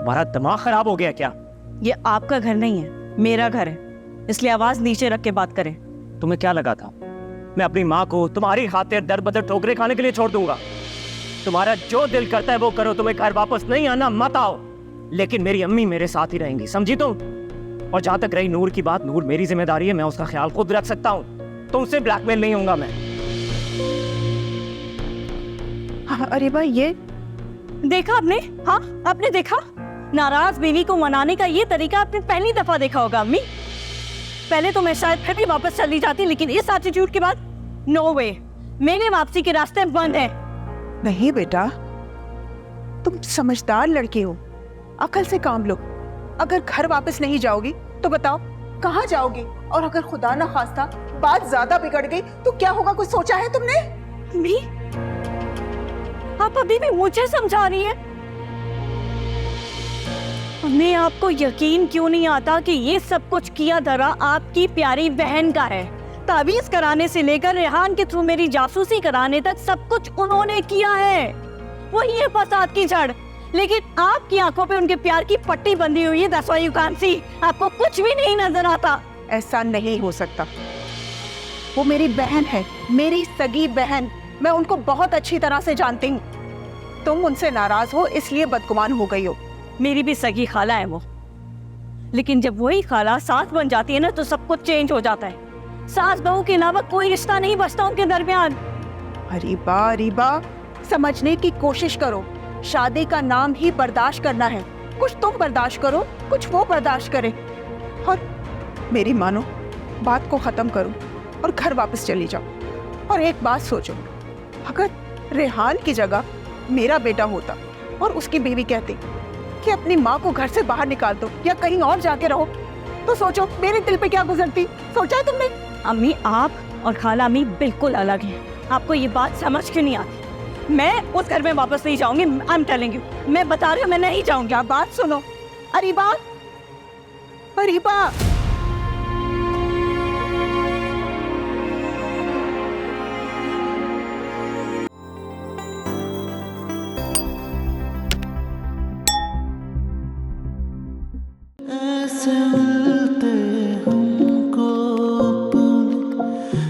तुम्हारा दिमाग खराब हो गया क्या? ये आपका घर नहीं है, मेरा घर है, इसलिए आवाज नीचे रख के बात करें। तुम्हें क्या लगा था मैं अपनी माँ को तुम्हारी खातिर दर बदर ठोकरे खाने के लिए छोड़ दूंगा? तुम्हारा जो दिल करता है वो करो, तुम्हें घर वापस नहीं आना मत आओ, लेकिन मेरी अम्मी मेरे साथ ही रहेंगी, समझी तुम? और जहां तक रही नूर की बात, नूर मेरी जिम्मेदारी है, मैं उसका ख्याल खुद रख सकता हूँ, तुमसे ब्लैकमेल नहीं होऊंगा मैं। हाँ, अरे भाई ये देखा आपने? हाँ आपने देखा? नाराज बीवी को मनाने का ये तरीका आपने पहली दफा देखा होगा अम्मी। पहले तो मैं शायद फिर भी वापस चली जाती, लेकिन इस एटीट्यूड के बाद नो वे, मेरे वापसी के रास्ते बंद हैं। नहीं बेटा, तुम समझदार लड़की हो, अकल से काम लो। अगर घर वापस नहीं जाओगी तो बताओ कहाँ जाओगी? और अगर खुदा ना खास्ता बात ज्यादा बिगड़ गई तो क्या होगा, कुछ सोचा है तुमने? अम्मी, आप अभी भी मुझे समझा रही हैं? अम्मी, आपको यकीन क्यों नहीं आता कि ये सब कुछ किया धरा आपकी प्यारी बहन का है? तावीज कराने से लेकर रेहान के थ्रू मेरी जासूसी कराने तक सब कुछ उन्होंने किया है। वही है फसाद की जड़। लेकिन आपकी आंखों पे उनके प्यार की पट्टी बंधी हुई है, that's why you can't see. आपको कुछ भी नहीं नजर आता। ऐसा नहीं हो सकता, वो मेरी बहन है, मेरी सगी बहन, मैं उनको बहुत अच्छी तरह से जानती हूँ। तुम उनसे नाराज हो इसलिए बदगुमान हो गई हो। मेरी भी सगी खाला है वो, लेकिन जब वही खाला सास बन जाती है ना तो सब कुछ चेंज हो जाता है। सास बहू के अलावा कोई रिश्ता नहीं बचता उनके दरमियान। अरीबा, समझने की कोशिश करो। शादी का नाम ही बर्दाश्त करना है। कुछ तुम बर्दाश्त करो, कुछ वो बर्दाश्त करे। और मेरी मानो, बात को खत्म करो और घर वापस चली जाओ। और एक बात सोचो, अगर रेहान की जगह मेरा बेटा होता और उसकी बीवी कहती कि अपनी माँ को घर से बाहर निकाल दो या कहीं और जाके रहो, तो सोचो मेरे दिल पे क्या गुजरती। सोचा है तुमने? अम्मी, आप और खाला अम्मी बिल्कुल अलग हैं। आपको ये बात समझ क्यों नहीं आती? मैं उस घर में वापस नहीं जाऊंगी। आई एम टेलिंग यू, मैं बता रही हूँ, मैं नहीं जाऊंगी। क्या बात सुनो, अरीबा।